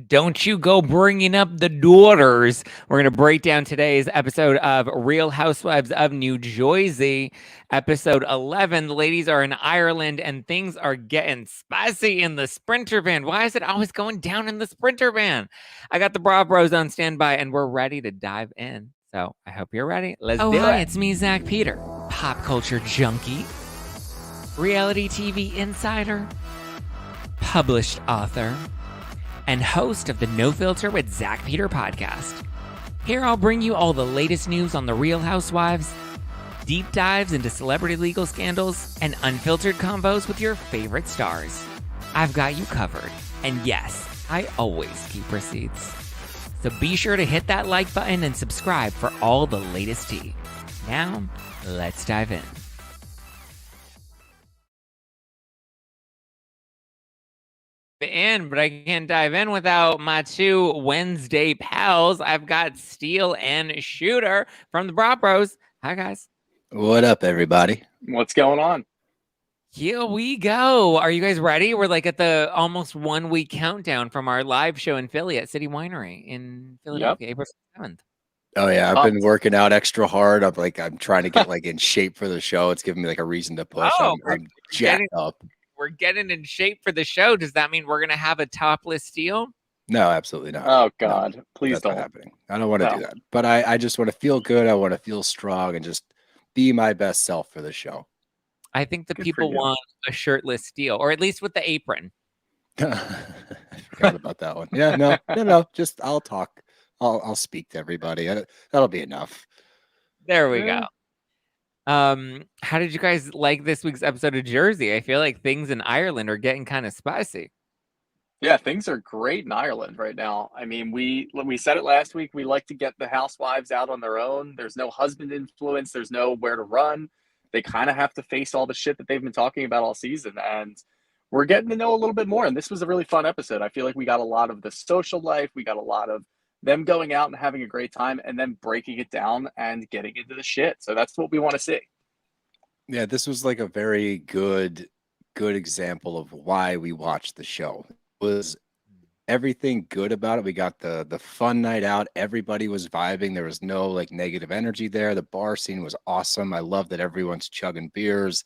Don't you go bringing up the daughters. We're going to break down today's episode of Real Housewives of New Jersey, episode 11. The ladies are in Ireland and things are getting spicy in the Sprinter van. Why is it always going down in the Sprinter van? I got the Bra Bros on standby and we're ready to dive in. So I hope you're ready. Let's do it. It's me, Zack Peter, pop culture junkie, reality TV insider, published author, and host of the No Filter with Zack Peter podcast. Here I'll bring you all the latest news on the Real Housewives, deep dives into celebrity legal scandals, and unfiltered combos with your favorite stars. I've got you covered. And yes, I always keep receipts. So be sure to hit that like button and subscribe for all the latest tea. Now, let's dive in. But I can't dive in without my two Wednesday pals. I've got Steele and Shooter from the Bra Bros. Hi, guys. What up, everybody? What's going on? Here we go. Are you guys ready? We're like at the almost 1 week countdown from our live show in Philly at City Winery in Philadelphia, April 7th. Oh yeah, I've been working out extra hard. I'm trying to get in shape for the show. It's giving me a reason to push. I'm jacked up. We're getting in shape for the show. Does that mean we're gonna have a topless Steele? No, absolutely not. Oh God, please that's don't. Not happening. I don't want to do that. But I just want to feel good. I want to feel strong and just be my best self for the show. I think the people want a shirtless Steele, or at least with the apron. I forgot about that one. Yeah, no. Just I'll talk. I'll speak to everybody. That'll be enough. There we go. How did you guys like this week's episode of Jersey? I feel like things in Ireland are getting kind of spicy. Yeah, things are great in Ireland right now. I mean, we said it last week. We like to get the housewives out on their own. There's no husband influence. There's no where to run. They kind of have to face all the shit that they've been talking about all season. And we're getting to know a little bit more. And this was a really fun episode. I feel like we got a lot of the social life. We got a lot of them going out and having a great time and then breaking it down and getting into the shit. So that's what we want to see. Yeah, this was like a very good example of why we watched the show. It was everything good about it. We got the fun night out. Everybody was vibing. There was no negative energy there. The bar scene was awesome. I love that everyone's chugging beers,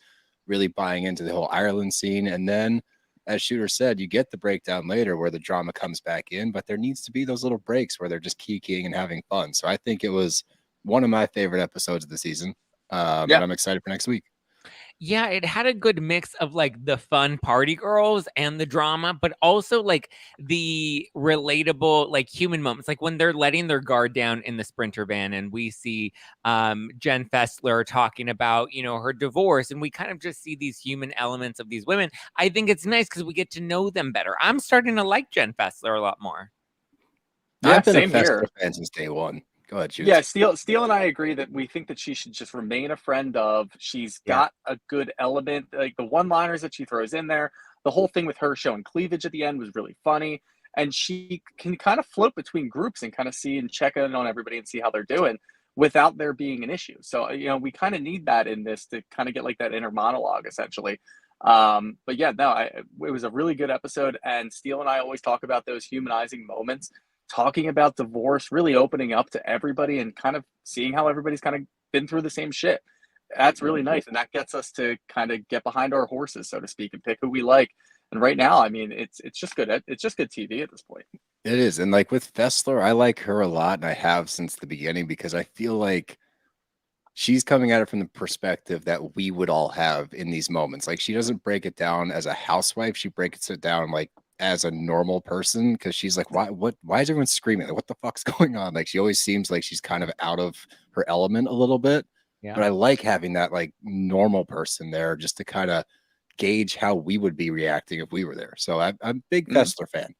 really buying into the whole Ireland scene. And then, as Shooter said, you get the breakdown later where the drama comes back in, but there needs to be those little breaks where they're just kikiing and having fun. So I think it was one of my favorite episodes of the season. And I'm excited for next week. Yeah, it had a good mix of the fun party girls and the drama, but also the relatable human moments, like when they're letting their guard down in the Sprinter van and we see Jen Fessler talking about her divorce, and we kind of just see these human elements of these women. I think it's nice because we get to know them better. I'm starting to like Jen Fessler a lot more. Yeah, I've been a Fessler fan since day one. Go ahead, Juice. Yeah, Steele and I agree that we think that she should just remain a friend of. She's got a good element, like the one-liners that she throws in there. The whole thing with her showing cleavage at the end was really funny. And she can kind of float between groups and kind of see and check in on everybody and see how they're doing without there being an issue. So, we kind of need that in this to kind of get that inner monologue, essentially. But yeah, no, it was a really good episode. And Steele and I always talk about those humanizing moments, talking about divorce, really opening up to everybody and kind of seeing how everybody's kind of been through the same shit. That's really nice. And that gets us to kind of get behind our horses, so to speak, and pick who we like. And right now, I mean, it's just good. It's just good TV at this point. It is. And with Fessler, I like her a lot. And I have since the beginning because I feel like she's coming at it from the perspective that we would all have in these moments. She doesn't break it down as a housewife. She breaks it down as a normal person, because she's why is everyone screaming? What the fuck's going on? She always seems like she's kind of out of her element a little bit. Yeah. But I like having that normal person there just to kind of gauge how we would be reacting if we were there. So I'm a big Fessler fan.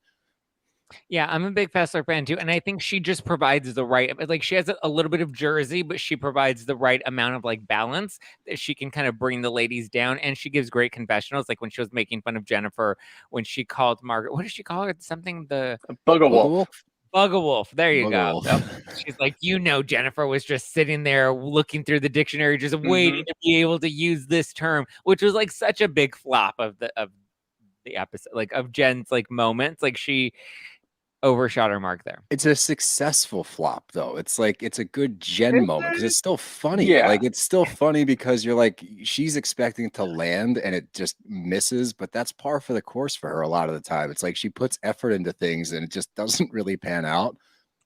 Yeah, I'm a big Fessler fan too, and I think she just provides the right, she has a little bit of Jersey, but she provides the right amount of balance that she can kind of bring the ladies down, and she gives great confessionals, like when she was making fun of Jennifer when she called Margaret, what did she call her? Something the Bug-a-wolf. Bug-a-wolf. There you go. Yep. She's like, Jennifer was just sitting there looking through the dictionary, just waiting to be able to use this term, which was such a big flop of the episode, of Jen's moments. overshot her mark there. It's a successful flop, though. It's like it's a good Jen moment because it's still funny. Yeah. Like it's still funny because you're like she's expecting it to land and it just misses, but that's par for the course for her a lot of the time. It's like she puts effort into things and it just doesn't really pan out.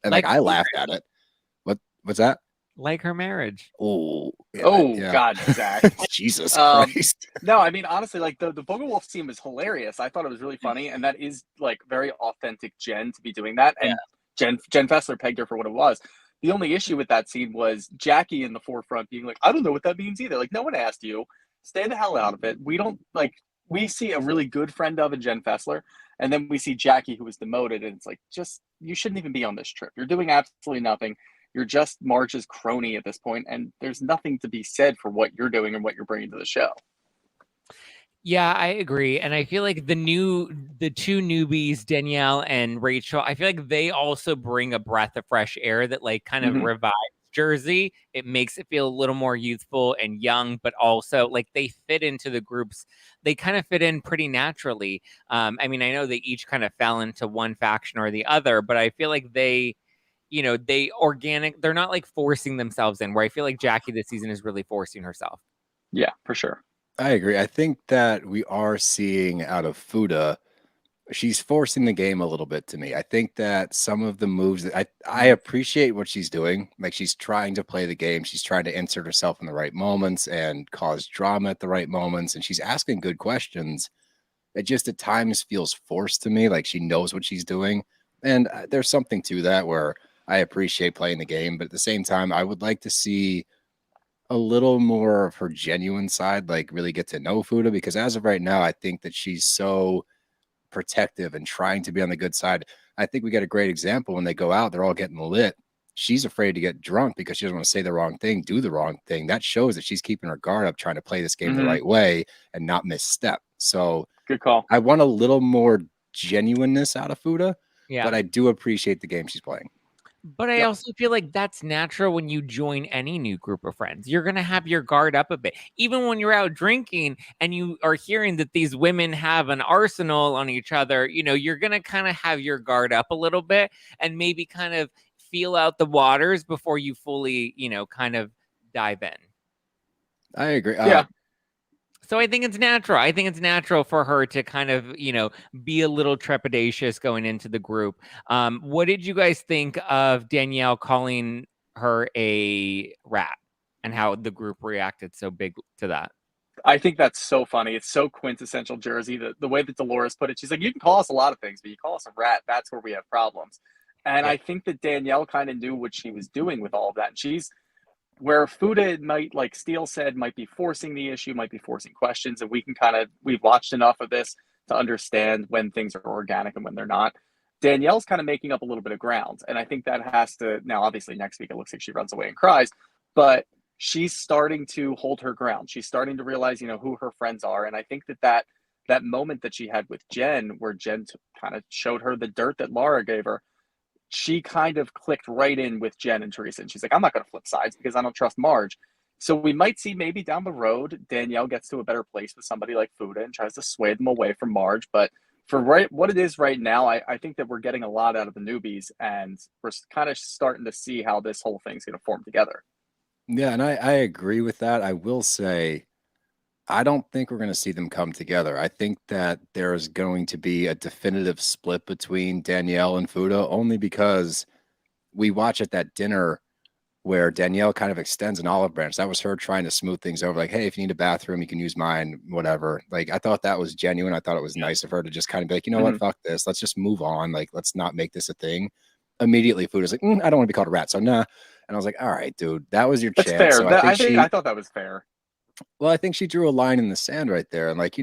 And like I laughed at it. What's that? Like her marriage. Oh, yeah. God, Zach. Jesus Christ. No, I mean, honestly, like the Vogelwolf scene was hilarious. I thought it was really funny. And that is like very authentic Jen to be doing that. And Jen Fessler pegged her for what it was. The only issue with that scene was Jackie in the forefront being like, I don't know what that means either. Like, no one asked you. Stay the hell out of it. We see a really good friend of Jen Fessler. And then we see Jackie, who was demoted. And it's like, you shouldn't even be on this trip. You're doing absolutely nothing. You're just Marge's crony at this point, and there's nothing to be said for what you're doing and what you're bringing to the show. Yeah, I agree. And I feel like the two newbies, Danielle and Rachel, I feel like they also bring a breath of fresh air that like kind of revives Jersey. It makes it feel a little more youthful and young, but also like they fit into the groups. They kind of fit in pretty naturally. I mean, I know they each kind of fell into one faction or the other, but I feel like they're not like forcing themselves in, where I feel like Jackie this season is really forcing herself. Yeah, for sure. I agree. I think that we are seeing out of Fuda, she's forcing the game a little bit to me. I think that some of the moves that I appreciate what she's doing. Like she's trying to play the game. She's trying to insert herself in the right moments and cause drama at the right moments. And she's asking good questions. It just at times feels forced to me. Like she knows what she's doing. And there's something to that where I appreciate playing the game, but at the same time, I would like to see a little more of her genuine side, like really get to know Fuda, because as of right now, I think that she's so protective and trying to be on the good side. I think we get a great example when they go out, they're all getting lit. She's afraid to get drunk because she doesn't want to say the wrong thing, do the wrong thing. That shows that she's keeping her guard up, trying to play this game the right way and not misstep. So good call. I want a little more genuineness out of Fuda, Yeah, but I do appreciate the game she's playing. But I also feel like that's natural when you join any new group of friends. You're going to have your guard up a bit. Even when you're out drinking and you are hearing that these women have an arsenal on each other, you're going to kind of have your guard up a little bit and maybe kind of feel out the waters before you fully, kind of dive in. I agree. Yeah. So I think it's natural. I think it's natural for her to kind of, be a little trepidatious going into the group. What did you guys think of Danielle calling her a rat and how the group reacted so big to that? I think that's so funny. It's so quintessential Jersey. The way that Dolores put it, she's like, you can call us a lot of things, but you call us a rat, that's where we have problems. And I think that Danielle kind of knew what she was doing with all of that. And she's where Fuda might, like Steele said, might be forcing the issue, might be forcing questions. And we've watched enough of this to understand when things are organic and when they're not. Danielle's kind of making up a little bit of ground. And I think that has to, now obviously next week it looks like she runs away and cries, but she's starting to hold her ground. She's starting to realize, who her friends are. And I think that moment that she had with Jen, where Jen kind of showed her the dirt that Laura gave her, she kind of clicked right in with Jen and Teresa. And she's like, I'm not going to flip sides because I don't trust Marge. So we might see maybe down the road, Danielle gets to a better place with somebody like Fuda and tries to sway them away from Marge. But for what it is right now, I think that we're getting a lot out of the newbies and we're kind of starting to see how this whole thing's going to form together. Yeah, and I agree with that. I will say, I don't think we're going to see them come together. I think that there's going to be a definitive split between Danielle and Fuda, only because we watch at that dinner where Danielle kind of extends an olive branch. That was her trying to smooth things over. Like, hey, if you need a bathroom, you can use mine, whatever. Like, I thought that was genuine. I thought it was nice of her to just kind of be like, you know what, fuck this. Let's just move on. Like, let's not make this a thing. Immediately, Fuda's like, I don't want to be called a rat. So, nah. And I was like, all right, dude, that was your chance. Fair. So I thought that was fair. Well, I think she drew a line in the sand right there. And like,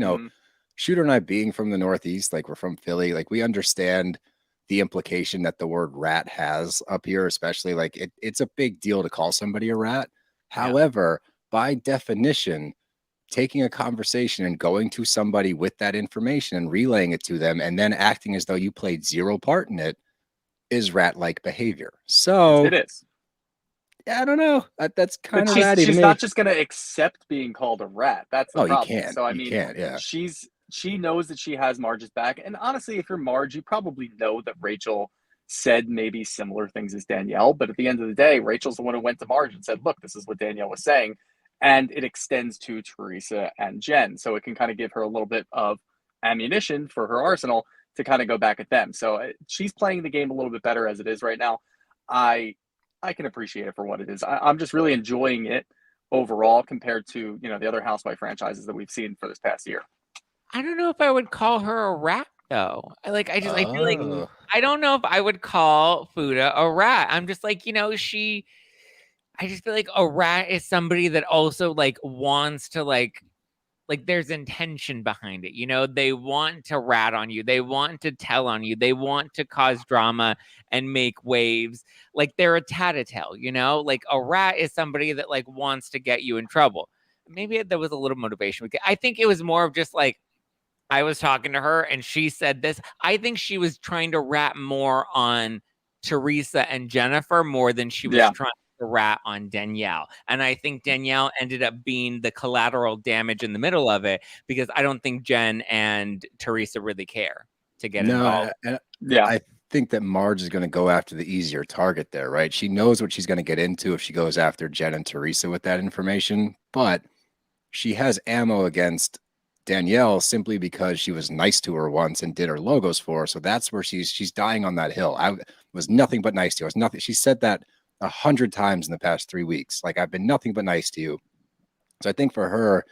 Shooter and I being from the Northeast, like we're from Philly, like we understand the implication that the word rat has up here, especially like it's a big deal to call somebody a rat. Yeah. However, by definition, taking a conversation and going to somebody with that information and relaying it to them and then acting as though you played zero part in it is rat-like behavior. So it is. I don't know. That's kind of ratty to me. She's not just going to accept being called a rat. That's the problem. You can't. So, Yeah. She knows that she has Marge's back. And honestly, if you're Marge, you probably know that Rachel said maybe similar things as Danielle, but at the end of the day, Rachel's the one who went to Marge and said, look, this is what Danielle was saying. And it extends to Teresa and Jen. So it can kind of give her a little bit of ammunition for her arsenal to kind of go back at them. So she's playing the game a little bit better as it is right now. I can appreciate it for what it is. I'm just really enjoying it overall compared to, the other Housewife franchises that we've seen for this past year. I don't know if I would call her a rat though. I feel like I don't know if I would call Fuda a rat. I'm just like, I just feel like a rat is somebody that also wants to there's intention behind it. They want to rat on you. They want to tell on you. They want to cause drama and make waves. Like they're a tattletale, like a rat is somebody that wants to get you in trouble. Maybe there was a little motivation. I think it was more of just I was talking to her and she said this. I think she was trying to rat more on Teresa and Jennifer more than she was trying to rat on Danielle. And I think Danielle ended up being the collateral damage in the middle of it because I don't think Jen and Teresa really care to get involved. I think that Marge is going to go after the easier target there, right? She knows what she's going to get into if she goes after Jen and Teresa with that information, but she has ammo against Danielle simply because she was nice to her once and did her logos for her. So that's where she's dying on that hill. I was nothing but nice to her. I was nothing. She said that 100 times in the past 3 weeks. I've been nothing but nice to you. So I think for her,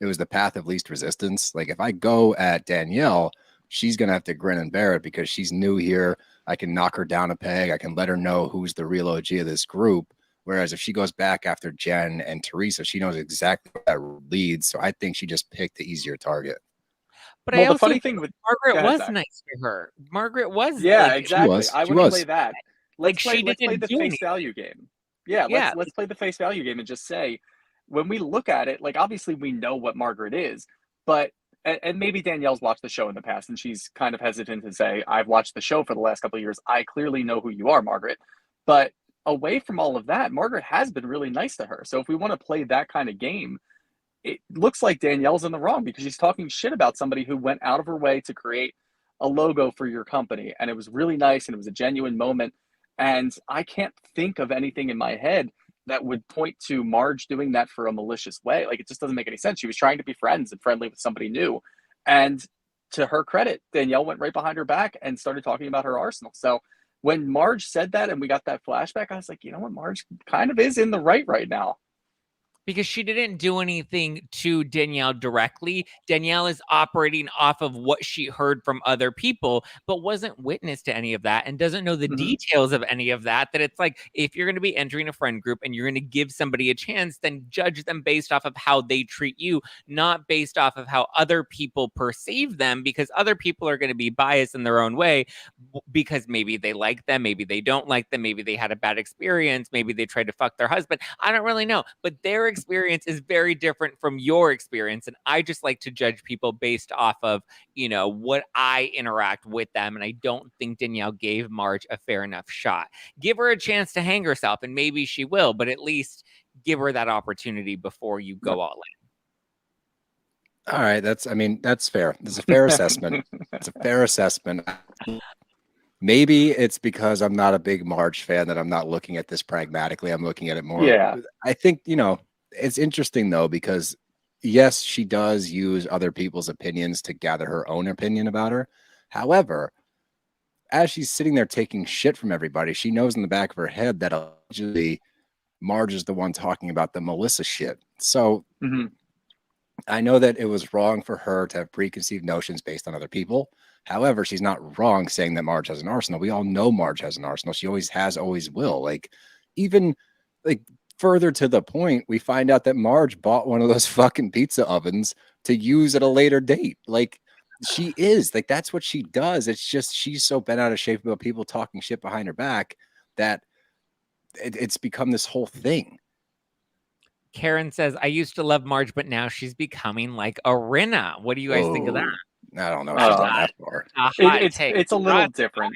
it was the path of least resistance. If I go at Danielle, she's going to have to grin and bear it because she's new here. I can knock her down a peg. I can let her know who's the real OG of this group. Whereas if she goes back after Jen and Teresa, she knows exactly where that leads. So I think she just picked the easier target. But the funny thing with Margaret was nice to her. Margaret was exactly. She I would play that. Let's play the face value game. Let's play the face value game and just say, when we look at it, obviously we know what Margaret is, but and maybe Danielle's watched the show in the past and she's kind of hesitant to say, I've watched the show for the last couple of years. I clearly know who you are, Margaret. But away from all of that, Margaret has been really nice to her. So if we want to play that kind of game, it looks like Danielle's in the wrong because she's talking shit about somebody who went out of her way to create a logo for your company. And it was really nice and it was a genuine moment. And I can't think of anything in my head that would point to Marge doing that for a malicious way. It just doesn't make any sense. She was trying to be friends and friendly with somebody new. And to her credit, Danielle went right behind her back and started talking about her arsenal. So when Marge said that and we got that flashback, I was like, you know what? Marge kind of is in the right now. Because she didn't do anything to Danielle directly. Danielle is operating off of what she heard from other people, but wasn't witness to any of that and doesn't know the details of any of that. That it's if you're going to be entering a friend group and you're going to give somebody a chance, then judge them based off of how they treat you, not based off of how other people perceive them, because other people are going to be biased in their own way because maybe they like them, maybe they don't like them, maybe they had a bad experience, maybe they tried to fuck their husband. I don't really know, but their experience is very different from your experience. And I just like to judge people based off of, what I interact with them. And I don't think Danielle gave Marge a fair enough shot. Give her a chance to hang herself and maybe she will, but at least give her that opportunity before you go all in. All right. That's fair. It's a fair assessment. It's a fair assessment. Maybe it's because I'm not a big Marge fan that I'm not looking at this pragmatically. I'm looking at it more. Yeah. I think, it's interesting though, because yes, she does use other people's opinions to gather her own opinion about her. However, as she's sitting there taking shit from everybody, she knows in the back of her head that allegedly Marge is the one talking about the Melissa shit. So I know that it was wrong for her to have preconceived notions based on other people. However, she's not wrong saying that Marge has an arsenal. We all know Marge has an arsenal. She always has, always will. Further to the point, we find out that Marge bought one of those fucking pizza ovens to use at a later date. She is that's what she does. It's just she's so bent out of shape about people talking shit behind her back that it's become this whole thing. Karen says, I used to love Marge, but now she's becoming like a Rinna. What do you guys think of that? I don't know. She's not that far. It's a little different.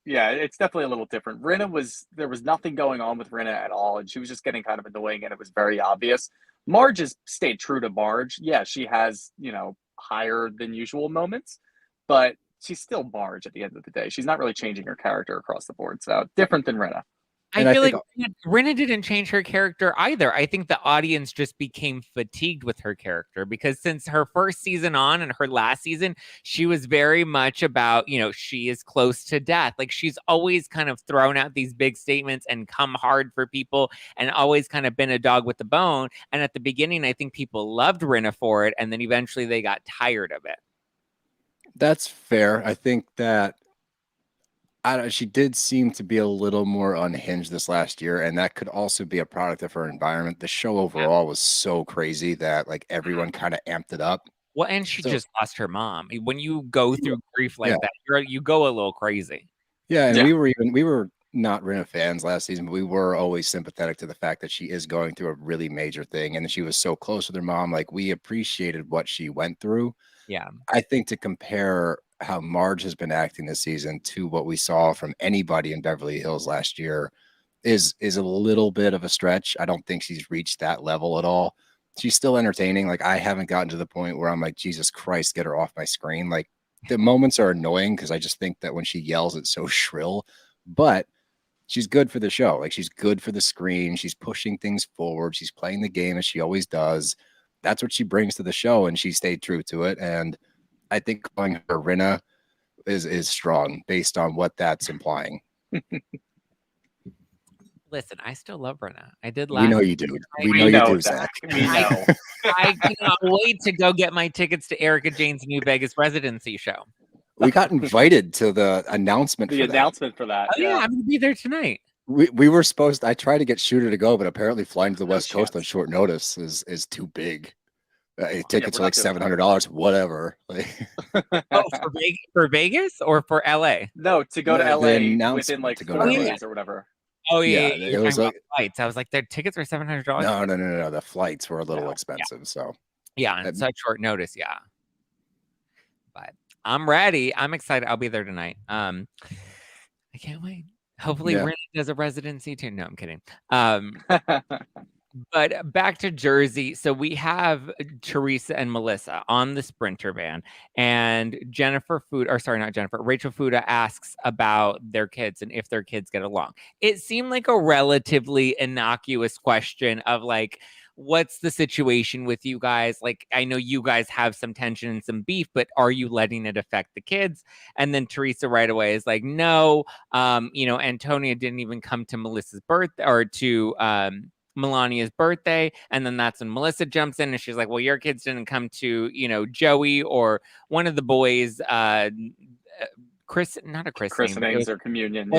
Yeah, it's definitely a little different. There was nothing going on with Rinna at all, and she was just getting kind of annoying, and it was very obvious. Marge has stayed true to Marge. Yeah, she has, higher than usual moments, but still Marge at the end of the day. She's not really changing her character across the board. So different than Rinna. I feel like Rinna didn't change her character either. I think the audience just became fatigued with her character because since her first season on and her last season, she was very much about, she is close to death. Like she's always kind of thrown out these big statements and come hard for people and always kind of been a dog with the bone. And at the beginning, I think people loved Rinna for it. And then eventually they got tired of it. That's fair. I think that she did seem to be a little more unhinged this last year, and that could also be a product of her environment. The show overall was so crazy that like everyone kind of amped it up. Well, and she just lost her mom. When you go through grief like that, you go a little crazy. Yeah, and we were not Rinna fans last season, but we were always sympathetic to the fact that she is going through a really major thing, and she was so close with her mom. Like we appreciated what she went through. Yeah, I think to compare how Marge has been acting this season to what we saw from anybody in Beverly Hills last year is a little bit of a stretch. I don't think she's reached that level at all. She's still entertaining. Like I haven't gotten to the point where I'm like, Jesus Christ, get her off my screen. Like the moments are annoying because I just think that when she yells, it's so shrill, but she's good for the show. Like she's good for the screen. She's pushing things forward. She's playing the game as she always does. That's what she brings to the show, and she stayed true to it. And I think calling her Rinna is strong based on what that's implying. Listen, I still love Rinna. I did last. We know you do. We know you do, Zach. We know. I cannot wait to go get my tickets to Erica Jane's New Vegas residency show. We got invited to the announcement. For that. Oh yeah, I'm gonna be there tonight. We were supposed to, I tried to get Shooter to go, but apparently flying to the West Coast on short notice is too big. Tickets are like $700, whatever. For Vegas or for LA? No, to go to LA within like 4 days or whatever. Oh yeah, it was like flights. I was like, their tickets were $700. No. The flights were a little expensive. So on such short notice, But I'm ready. I'm excited. I'll be there tonight. I can't wait. Hopefully, Rinna does a residency too. No, I'm kidding. But back to Jersey. So we have Teresa and Melissa on the Sprinter van, and Rachel Fuda asks about their kids and if their kids get along. It seemed like a relatively innocuous question of like, what's the situation with you guys? Like, I know you guys have some tension and some beef, but are you letting it affect the kids? And then Teresa right away is like, no, Antonia didn't even come to Melissa's birthday or to Melania's birthday. And then that's when Melissa jumps in and she's like, well, your kids didn't come to, Joey or one of the boys, christenings or communion.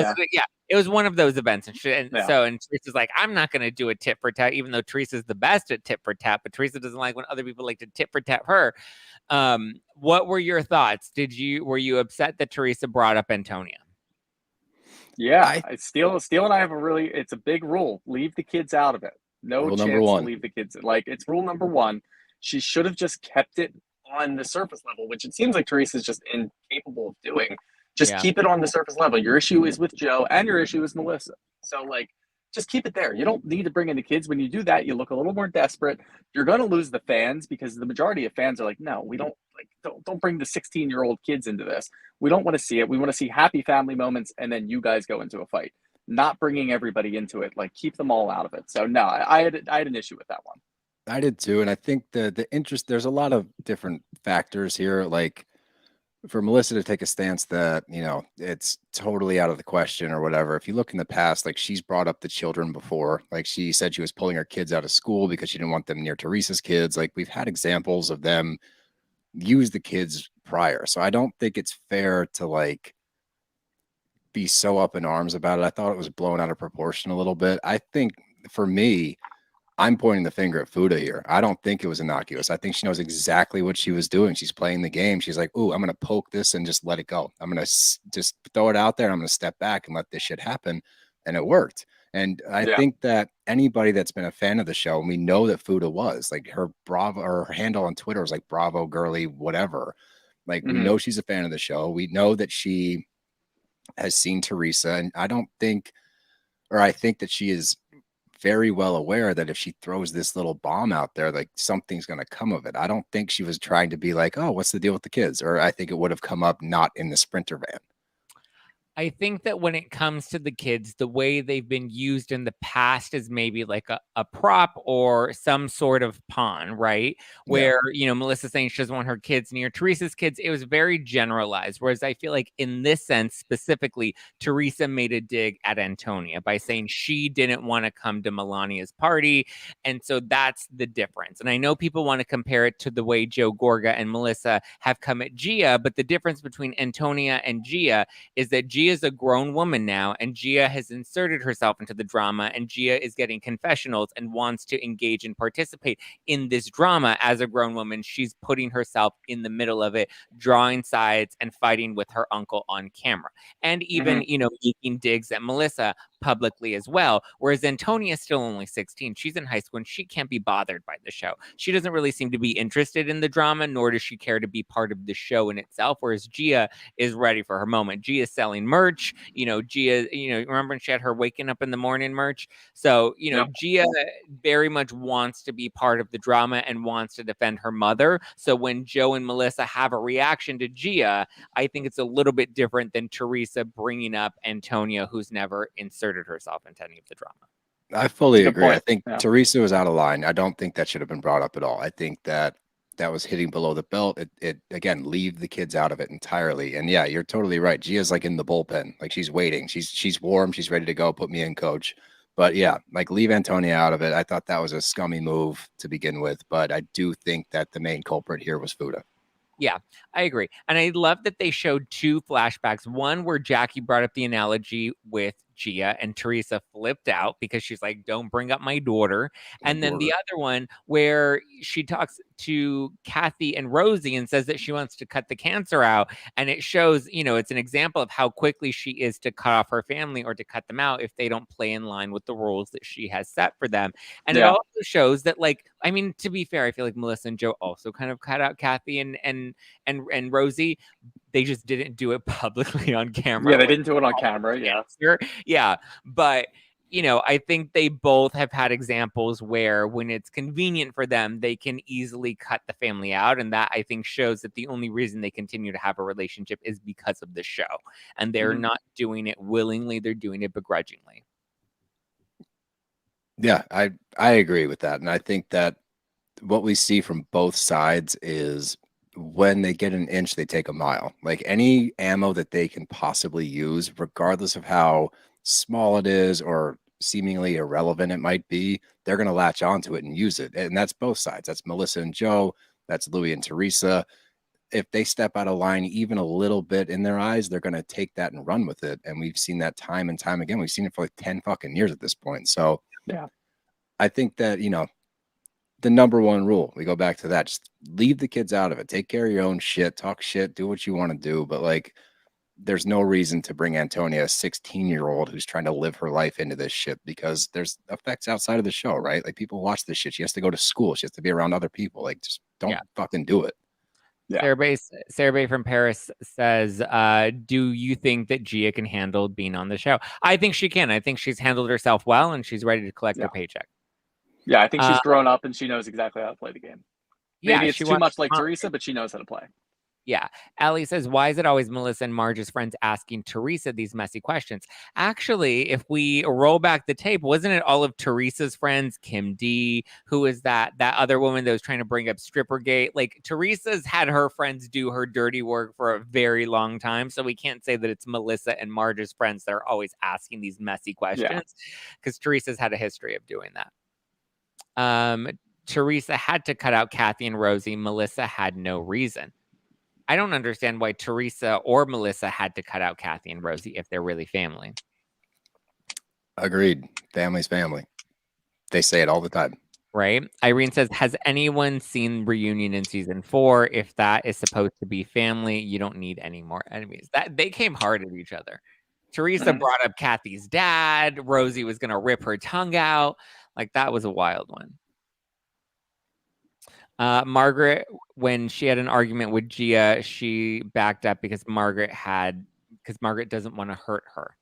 It was one of those events. And Teresa's like, I'm not going to do a tit for tat, even though Teresa's the best at tit for tat, but Teresa doesn't like when other people like to tit for tat her. What were your thoughts? Were you upset that Teresa brought up Antonia? Yeah, Steele and I have it's a big rule. Leave the kids out of it. No chance to leave the kids. Like it's rule number 1. She should have just kept it on the surface level, which it seems like Teresa's just incapable of doing. Just keep it on the surface level. Your issue is with Joe and your issue is Melissa. So like, just keep it there. You don't need to bring in the kids. When you do that, you look a little more desperate. You're going to lose the fans because the majority of fans are like, no, we don't don't bring the 16-year-old kids into this. We don't want to see it. We want to see happy family moments. And then you guys go into a fight, not bringing everybody into it. Like keep them all out of it. So no, I had an issue with that one. I did too. And I think the interest, there's a lot of different factors here. Like for Melissa to take a stance that, it's totally out of the question or whatever. If you look in the past, like she's brought up the children before, like she said she was pulling her kids out of school because she didn't want them near Teresa's kids. Like we've had examples of them use the kids prior. So I don't think it's fair to like be so up in arms about it. I thought it was blown out of proportion a little bit. I think for me, I'm pointing the finger at Fuda here. I don't think it was innocuous. I think she knows exactly what she was doing. She's playing the game. She's like, ooh, I'm going to poke this and just let it go. I'm going to just throw it out there. I'm going to step back and let this shit happen. And it worked. And I think that anybody that's been a fan of the show, and we know that Fuda was, like her Bravo or her handle on Twitter was like Bravo Girly, whatever. Like we know she's a fan of the show. We know that she has seen Teresa. And I think that she is very well aware that if she throws this little bomb out there, like something's going to come of it. I don't think she was trying to be like, oh, what's the deal with the kids? Or I think it would have come up not in the Sprinter van. I think that when it comes to the kids, the way they've been used in the past is maybe like a prop or some sort of pawn, right? Where, Melissa's saying she doesn't want her kids near Teresa's kids. It was very generalized. Whereas I feel like in this sense, specifically, Teresa made a dig at Antonia by saying she didn't want to come to Melania's party. And so that's the difference. And I know people want to compare it to the way Joe Gorga and Melissa have come at Gia, but the difference between Antonia and Gia is that Gia is a grown woman now, and Gia has inserted herself into the drama, and Gia is getting confessionals and wants to engage and participate in this drama as a grown woman. She's putting herself in the middle of it, drawing sides and fighting with her uncle on camera, and even making digs at Melissa publicly as well. Whereas Antonia is still only 16. She's in high school and she can't be bothered by the show. She doesn't really seem to be interested in the drama, nor does she care to be part of the show in itself. Whereas Gia is ready for her moment. Gia is selling merch. Gia, remember when she had her waking up in the morning merch? So, Gia very much wants to be part of the drama and wants to defend her mother. So when Joe and Melissa have a reaction to Gia, I think it's a little bit different than Teresa bringing up Antonia, who's never inserted herself into any of the drama. I fully agree. I think Teresa was out of line. I don't think that should have been brought up at all. I think that was hitting below the belt. It again, leave the kids out of it entirely. And yeah, you're totally right. Gia's like in the bullpen, like she's waiting. She's warm. She's ready to go. Put me in, coach. But yeah, like leave Antonia out of it. I thought that was a scummy move to begin with. But I do think that the main culprit here was Fuda. Yeah, I agree. And I love that they showed two flashbacks. One where Jackie brought up the analogy with Gia and Teresa flipped out because she's like, don't bring up my daughter. And then the other one where she talks to Kathy and Rosie and says that she wants to cut the cancer out. And it shows, it's an example of how quickly she is to cut off her family or to cut them out if they don't play in line with the rules that she has set for them. And it also shows that, to be fair, I feel like Melissa and Joe also kind of cut out Kathy and Rosie. They just didn't do it publicly on camera. Yeah, they didn't do it on camera. Yeah. But, I think they both have had examples where when it's convenient for them, they can easily cut the family out. And that, I think, shows that the only reason they continue to have a relationship is because of the show. And they're not doing it willingly. They're doing it begrudgingly. Yeah, I agree with that. And I think that what we see from both sides is when they get an inch, they take a mile. Like any ammo that they can possibly use, regardless of how small it is or seemingly irrelevant it might be, they're going to latch onto it and use it. And that's both sides. That's Melissa and Joe. That's Louis and Teresa. If they step out of line even a little bit in their eyes, they're going to take that and run with it. And we've seen that time and time again. We've seen it for like 10 fucking years at this point. So yeah, I think that, the number one rule, we go back to that, just leave the kids out of it. Take care of your own shit, talk shit, do what you want to do. But like, there's no reason to bring Antonia, a 16-year-old who's trying to live her life, into this shit, because there's effects outside of the show, right? Like people watch this shit. She has to go to school. She has to be around other people. Like just don't fucking do it. Yeah. Sarah Bay from Paris says, do you think that Gia can handle being on the show? I think she can. I think she's handled herself well and she's ready to collect her paycheck. Yeah, I think she's grown up and she knows exactly how to play the game. Maybe it's too much like Teresa, but she knows how to play. Yeah. Allie says, why is it always Melissa and Marge's friends asking Teresa these messy questions? Actually, if we roll back the tape, wasn't it all of Teresa's friends, Kim D, who is that other woman that was trying to bring up Strippergate? Like, Teresa's had her friends do her dirty work for a very long time, so we can't say that it's Melissa and Marge's friends that are always asking these messy questions, because Teresa's had a history of doing that. Teresa had to cut out Kathy and Rosie. Melissa had no reason. I don't understand why Teresa or Melissa had to cut out Kathy and Rosie if they're really family. Agreed. Family's family. They say it all the time. Right? Irene says, has anyone seen Reunion in season 4? If that is supposed to be family, you don't need any more enemies. That they came hard at each other. Teresa brought up Kathy's dad. Rosie was going to rip her tongue out. Like, that was a wild one. Margaret, when she had an argument with Gia, she backed up because Margaret doesn't want to hurt her.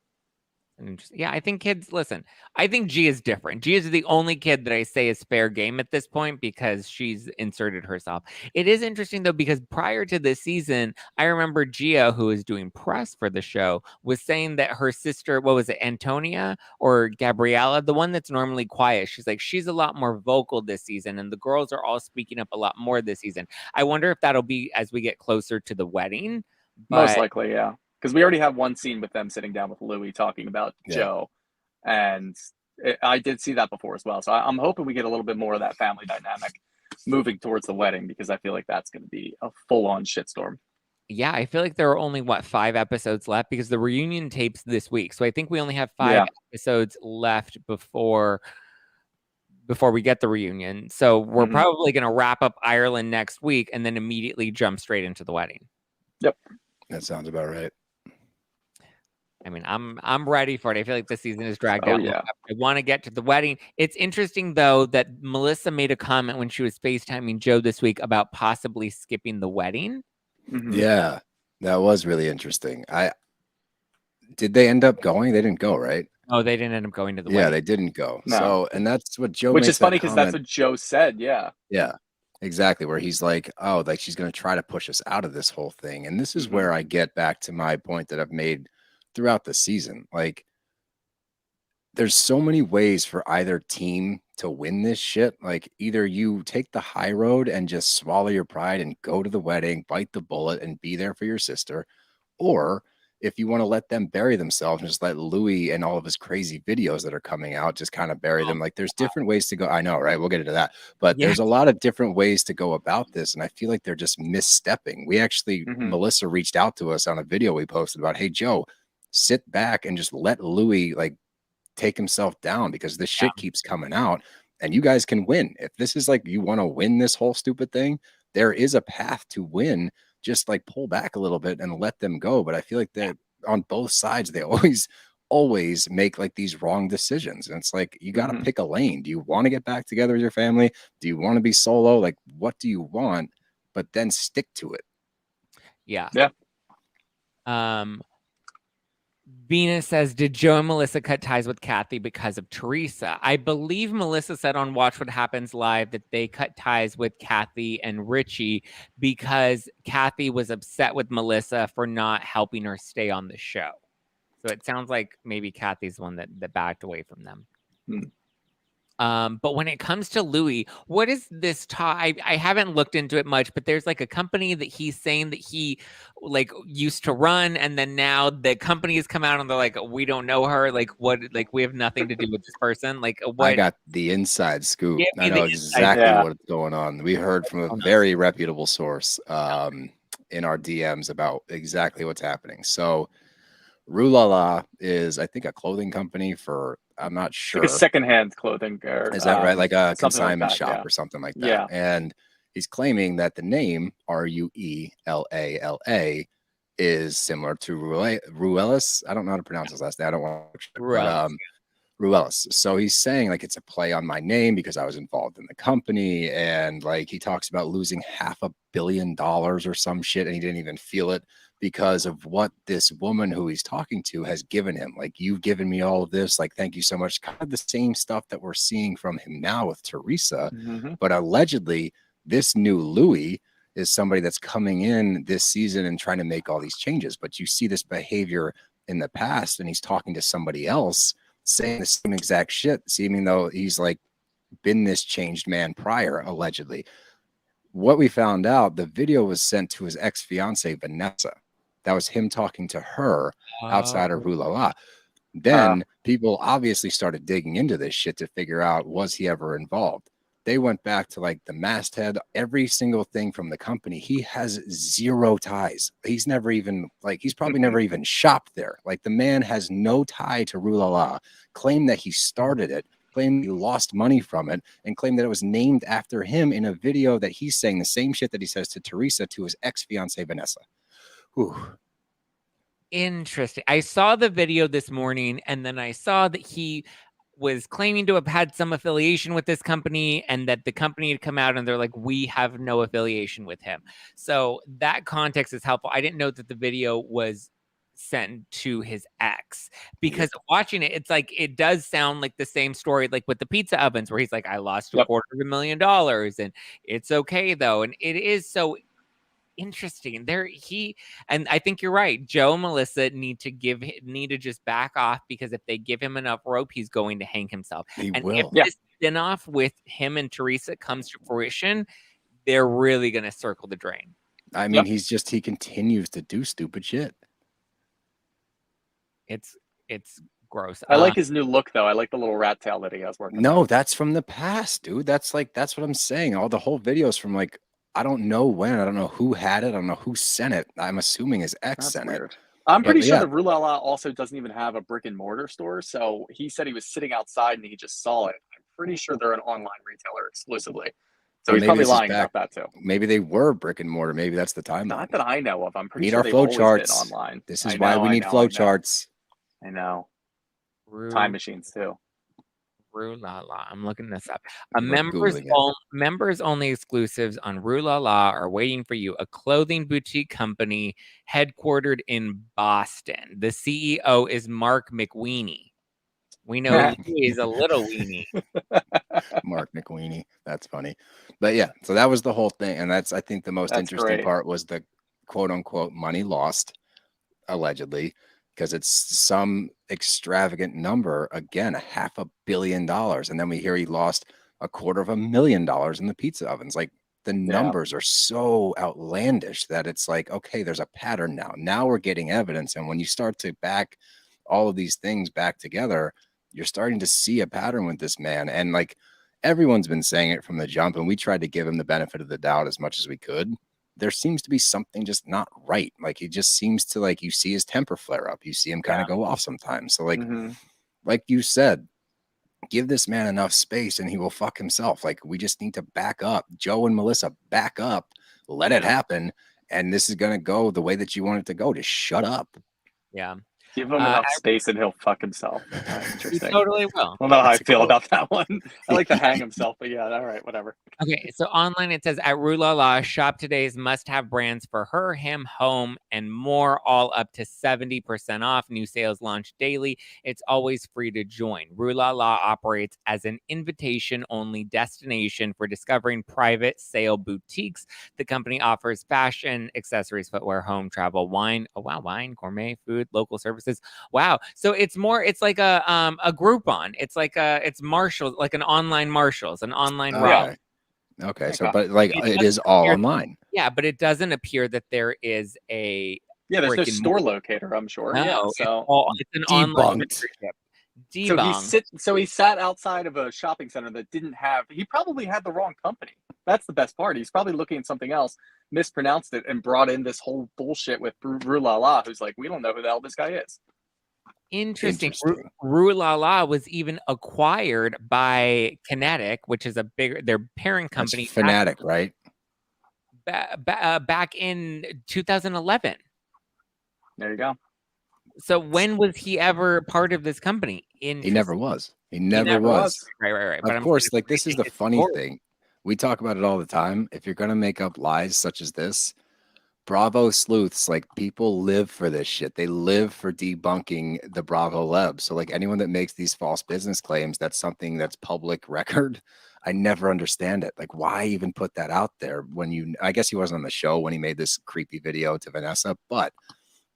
Yeah, I think kids listen. I think G is different. G is the only kid that I say is fair game at this point because she's inserted herself. It is interesting though because prior to this season, I remember Gia, who was doing press for the show, was saying that her sister, what was it, Antonia or Gabriella, the one that's normally quiet, she's like she's a lot more vocal this season, and the girls are all speaking up a lot more this season. I wonder if that'll be as we get closer to the wedding. Most But likely, yeah. Because we already have one scene with them sitting down with Louis talking about Joe, and I did see that before as well. So I'm hoping we get a little bit more of that family dynamic moving towards the wedding because I feel like that's going to be a full-on shitstorm. yeah, I feel like there are only 5 episodes left because the reunion tapes this week. So I think we only have 5 episodes left before we get the reunion. So we're probably going to wrap up Ireland next week and then immediately jump straight into the wedding. Yep. That sounds about right. I mean, I'm ready for it. I feel like the season is dragged out. Yeah. I want to get to the wedding. It's interesting though that Melissa made a comment when she was FaceTiming Joe this week about possibly skipping the wedding. Yeah, that was really interesting. Did they end up going? They didn't go, right? Oh, they didn't end up going to the Yeah, wedding. they didn't go. No. So, and that's what Joe Which makes is funny that because that's comment. what Joe said. Yeah. Yeah, exactly. Where he's like, oh, like she's going to try to push us out of this whole thing. And this is where I get back to my point that I've made throughout the season. Like, there's so many ways for either team to win this shit. Like, either you take the high road and just swallow your pride and go to the wedding, bite the bullet, and be there for your sister, or if you want to let them bury themselves and just let Louis and all of his crazy videos that are coming out just kind of bury them. Like, there's different ways to go. I know, right? We'll get into that. But there's a lot of different ways to go about this. And I feel like they're just misstepping. We actually, Melissa reached out to us on a video we posted about, hey, Joe, sit back and just let Louis like take himself down because this shit keeps coming out and you guys can win. If this is like, you want to win this whole stupid thing, there is a path to win. Just like pull back a little bit and let them go. But I feel like that on both sides, they always make like these wrong decisions. And it's like, you got to pick a lane. Do you want to get back together with your family? Do you want to be solo? Like, what do you want? But then stick to it. Yeah. Venus says, did Joe and Melissa cut ties with Kathy because of Teresa? I believe Melissa said on Watch What Happens Live that they cut ties with Kathy and Richie because Kathy was upset with Melissa for not helping her stay on the show. So it sounds like maybe Kathy's the one that backed away from them. But when it comes to Louis, what is this tie? I haven't looked into it much, but there's like a company that he's saying that he like used to run, and then now the company has come out and they're like, we don't know her. Like what? Like we have nothing to do with this person. Like what? I got the inside scoop. I know exactly what's going on. We heard from a very reputable source in our DMs about exactly what's happening. So Rulala is, I think, a clothing company for, I'm not sure. Like a secondhand clothing. Is that right? Like a consignment like shop or something like that. Yeah. And he's claiming that the name Ruelala is similar to Ruelis. I don't know how to pronounce his last name. I don't want to. Ruelis. So he's saying like it's a play on my name because I was involved in the company. And like he talks about losing $500 million or some shit. And he didn't even feel it because of what this woman who he's talking to has given him. Like, you've given me all of this. Like, thank you so much. Kind of the same stuff that we're seeing from him now with Teresa. But allegedly, this new Louis is somebody that's coming in this season and trying to make all these changes. But you see this behavior in the past, and he's talking to somebody else saying the same exact shit, seeming though he's like been this changed man prior, allegedly. What we found out, the video was sent to his ex-fiance, Vanessa. That was him talking to her outside of Rulala. Then people obviously started digging into this shit to figure out, was he ever involved? They went back to like the masthead, every single thing from the company. He has zero ties. He's never even like, he's probably never even shopped there. Like, the man has no tie to Rulala, claimed that he started it, claimed he lost money from it, and claimed that it was named after him in a video that he's saying the same shit that he says to Teresa to his ex-fiance, Vanessa. Whew. Interesting. I saw the video this morning, and then I saw that he was claiming to have had some affiliation with this company, and that the company had come out and they're like, we have no affiliation with him. So that context is helpful. I didn't know that the video was sent to his ex, because watching it, it's like, it does sound like the same story, like with the pizza ovens, where he's like, I lost $250,000 and it's okay though. And it is so interesting there. And I think you're right. Joe and Melissa need to just back off, because if they give him enough rope, he's going to hang himself. He and will. If this spinoff with him and Teresa comes to fruition, they're really going to circle the drain. I mean, he continues to do stupid shit. It's gross. I like his new look though. I like the little rat tail that he has working. No, that's from the past, dude. That's what I'm saying. All the whole videos from like, I don't know when, I don't know who had it, I don't know who sent it. I'm assuming his ex sent it. I'm pretty sure that Rue La La also doesn't even have a brick and mortar store. So he said he was sitting outside and he just saw it. I'm pretty sure they're an online retailer exclusively. So he's probably lying about that too. Maybe they were brick and mortar. Maybe that's the timeline. Not that I know of. I'm pretty sure our they've flow always charts been online. This is why we need flow charts. I know. Time machines too. Rue La La. I'm looking this up. Members only exclusives on Rue La La are waiting for you. A clothing boutique company headquartered in Boston. The CEO is Mark McWeeny. We know he's a little weenie. Mark McWeeny. That's funny. But yeah, so that was the whole thing. And that's, I think, the most interesting part was the quote unquote money lost, allegedly, because it's some extravagant number, again, $500 million. And then we hear he lost $250,000 in the pizza ovens. Like, the numbers are so outlandish that it's like, okay, there's a pattern now. Now we're getting evidence. And when you start to back all of these things back together, you're starting to see a pattern with this man. And like, everyone's been saying it from the jump, and we tried to give him the benefit of the doubt as much as we could. There seems to be something just not right. Like, he just seems to, like, you see his temper flare up. You see him kind of go off sometimes. So like, like you said, give this man enough space and he will fuck himself. Like, we just need to back up. Joe and Melissa, back up, let it happen. And this is going to go the way that you want it to go. Just shut up. Yeah. Give him enough space and he'll fuck himself. Interesting. He totally will. I don't know how I feel about that one. I like to hang himself, but yeah, all right, whatever. Okay, so online it says, at Rue La La, shop today's must-have brands for her, him, home, and more, all up to 70% off. New sales launch daily. It's always free to join. Rue La La operates as an invitation-only destination for discovering private sale boutiques. The company offers fashion, accessories, footwear, home, travel, wine. Oh wow, wine, gourmet, food, local services. Wow. So it's like a Groupon. It's Marshalls, like an online Marshalls, an online route. Okay. So, but like, it is all online. Yeah, but it doesn't appear that there is a there's no store locator, I'm sure. No, so it's an online membership. So he sat outside of a shopping center that didn't have. He probably had the wrong company. That's the best part. He's probably looking at something else, mispronounced it, and brought in this whole bullshit with Rue La La, who's like, we don't know who the hell this guy is. Interesting. Rue La La was even acquired by Kinetic, which is their parent company. That's Fanatic, right? Back in 2011. There you go. So when was he ever part of this company? He never was. He never was. Right. But of course, like, this is the funny thing. We talk about it all the time. If you're going to make up lies such as this, Bravo sleuths, like, people live for this shit. They live for debunking the Bravo Leb. So like, anyone that makes these false business claims, that's something that's public record. I never understand it. Like, why even put that out there when I guess he wasn't on the show when he made this creepy video to Vanessa, but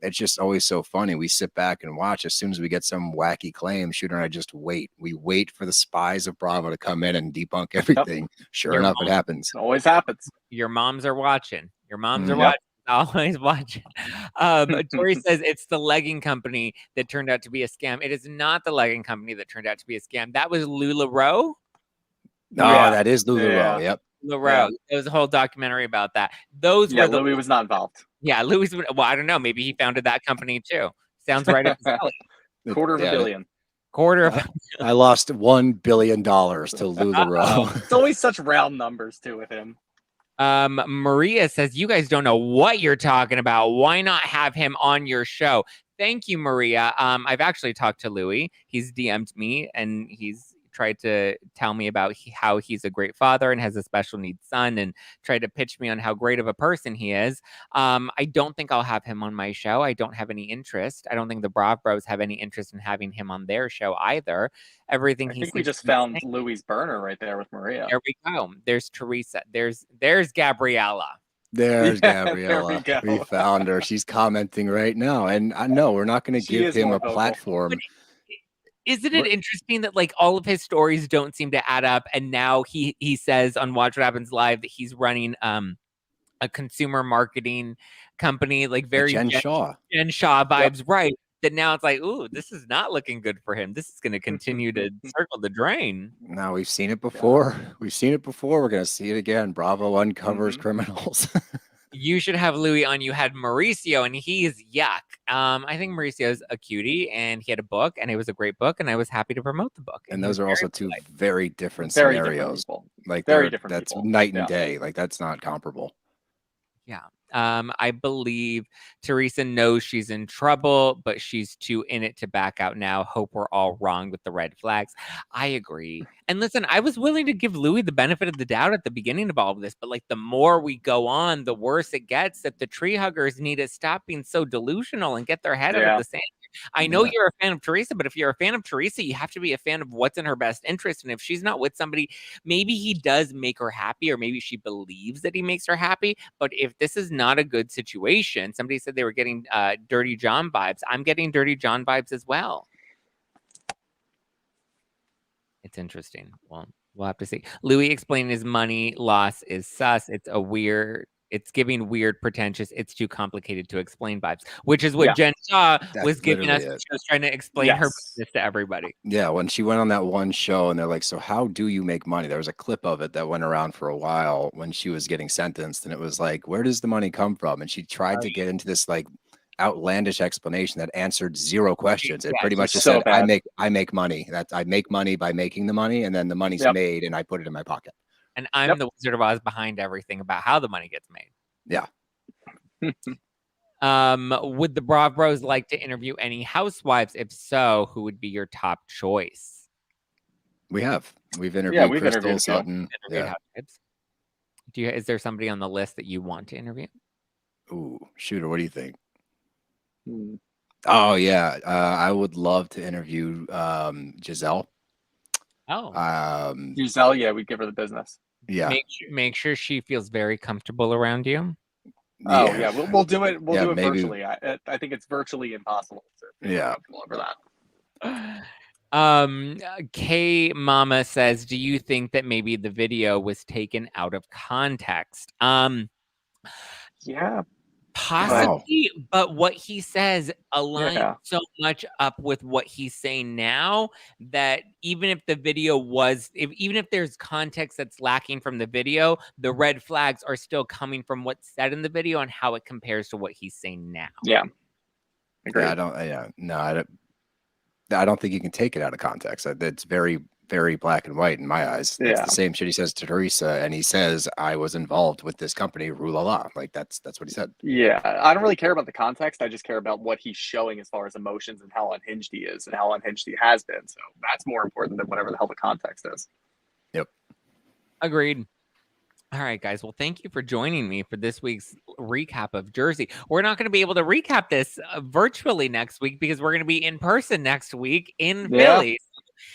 it's just always so funny. We sit back and watch. As soon as we get some wacky claim, Shooter and I just wait. We wait for the spies of Bravo to come in and debunk everything. Sure enough, it happens. It always happens. Your moms are watching. Your moms are watching. Always watching. Tori says it's the legging company that turned out to be a scam. It is not the legging company that turned out to be a scam. That was LuLaRoe. No, that is LuLaRoe. Yep. LuLaRoe. There was a whole documentary about that. Those were Louis was not involved. Yeah, Louis. Well, I don't know. Maybe he founded that company too. Sounds right up his alley. $250 million. I lost $1 billion to LuLaRoe. It's always such round numbers too with him. Maria says, you guys don't know what you're talking about. Why not have him on your show? Thank you, Maria. I've actually talked to Louis. He's DM'd me and he's tried to tell me about how he's a great father and has a special needs son, and tried to pitch me on how great of a person he is. I don't think I'll have him on my show. I don't have any interest. I don't think the Brav Bros have any interest in having him on their show either. Everything I he think we seems just to be found saying- Louis' burner right there with Maria. There we go. There's Teresa. There's Gabriella. There's Yeah, there Gabriella. we We go. found her. She's commenting right now. And I know we're not going to She give is him more a vocal. platform. Isn't it interesting that like all of his stories don't seem to add up, and now he says on Watch What Happens Live that he's running a consumer marketing company, like very Jen Shaw. Jen Shaw vibes, right? That now it's like, ooh, this is not looking good for him. This is going to continue to circle the drain. Now we've seen it before. We've seen it before. We're going to see it again. Bravo uncovers criminals. You should have Louis on. You had Mauricio, and he's yuck. I think Mauricio's a cutie, and he had a book, and it was a great book, and I was happy to promote the book. And those are also two very different Very scenarios. different people. Like Very they're- different that's people. night and Yeah. day. Like that's not comparable. Yeah. I believe Teresa knows she's in trouble, but she's too in it to back out now. Hope we're all wrong with the red flags. I agree. And listen, I was willing to give Louis the benefit of the doubt at the beginning of all of this, but like the more we go on, the worse it gets. That the tree huggers need to stop being so delusional and get their head out of the sand. I know you're a fan of Teresa, but if you're a fan of Teresa, you have to be a fan of what's in her best interest. And if she's not with somebody, maybe he does make her happy, or maybe she believes that he makes her happy. But if this is not a good situation, somebody said they were getting Dirty John vibes. I'm getting Dirty John vibes as well. It's interesting. Well, we'll have to see. Louis explaining his money loss is sus. It's giving weird, pretentious, it's too complicated to explain vibes, which is what Jen Shaw was giving us. She was trying to explain her business to everybody. Yeah, when she went on that one show and they're like, so how do you make money? There was a clip of it that went around for a while when she was getting sentenced, and it was like, where does the money come from? And she tried to get into this like outlandish explanation that answered zero questions. It pretty much just said, I make money. I make money by making the money, and then the money's made and I put it in my pocket. And I'm the Wizard of Oz behind everything about how the money gets made. Yeah. Would the Brav Bros like to interview any housewives? If so, who would be your top choice? We've interviewed we've Crystal interviewed Sutton. Is there somebody on the list that you want to interview? Ooh, Shooter, what do you think? Oh yeah, I would love to interview Giselle. Giselle, we'd give her the business. Yeah. Make sure she feels very comfortable around you. Oh yeah, we'll do it. We'll do it maybe virtually. I think it's virtually impossible to feel comfortable over that. K Mama says, do you think that maybe the video was taken out of context? Yeah. Possibly, but what he says aligns so much up with what he's saying now that even if the video even if there's context that's lacking from the video, the red flags are still coming from what's said in the video and how it compares to what he's saying now. Yeah. Agreed. I don't think you can take it out of context. It's very, very black and white in my eyes. It's the same shit he says to Teresa, and he says, I was involved with this company, rule la la. Like that's what he said. Yeah. I don't really care about the context. I just care about what he's showing as far as emotions and how unhinged he is and how unhinged he has been. So that's more important than whatever the hell the context is. Yep. Agreed. All right, guys. Well, thank you for joining me for this week's recap of Jersey. We're not going to be able to recap this virtually next week because we're going to be in person next week in Philly.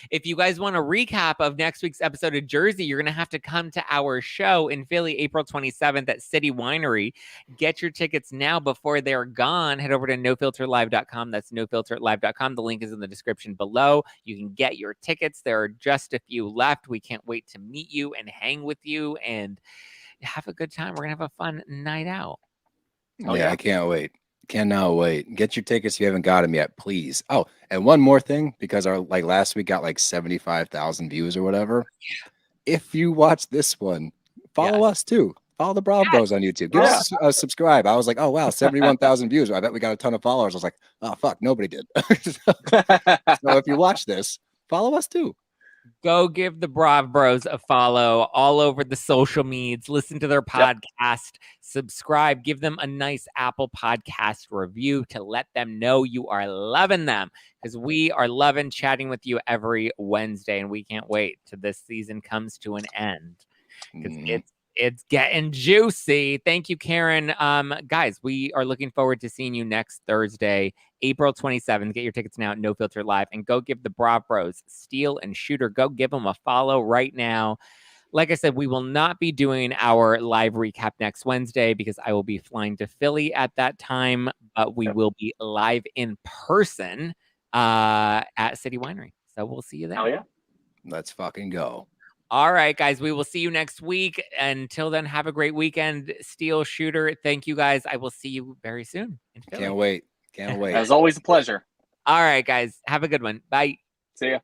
If you guys want a recap of next week's episode of Jersey, you're going to have to come to our show in Philly, April 27th at City Winery. Get your tickets now before they're gone. Head over to nofilterlive.com. That's nofilterlive.com. The link is in the description below. You can get your tickets. There are just a few left. We can't wait to meet you and hang with you and have a good time. We're going to have a fun night out. I can't wait. Cannot wait. Get your tickets if you haven't got them yet, please. Oh, and one more thing, because our last week got 75,000 views or whatever. If you watch this one, follow us too. Follow the Brav Bros on YouTube. Give us a subscribe. I was like, oh wow, 71,000 views. I bet we got a ton of followers. I was like, oh fuck, nobody did. So if you watch this, follow us too. Go give the Brav Bros a follow all over the social medias. Listen to their podcast. Subscribe. Give them a nice Apple Podcast review to let them know you are loving them, because we are loving chatting with you every Wednesday, and we can't wait till this season comes to an end, because it's getting juicy. Thank you, Karen. Guys, we are looking forward to seeing you next Thursday, April 27th. Get your tickets now at No Filter Live, and go give the Brav Bros, Steele and Shooter, go give them a follow right now. Like I said, we will not be doing our live recap next Wednesday because I will be flying to Philly at that time, but we will be live in person at City Winery. So we'll see you there. Oh, yeah. Let's fucking go. All right, guys, we will see you next week. Until then, have a great weekend. Steele, Shooter, thank you, guys. I will see you very soon in Philly. Can't wait. Can't wait. As always, a pleasure. All right, guys, have a good one. Bye. See ya.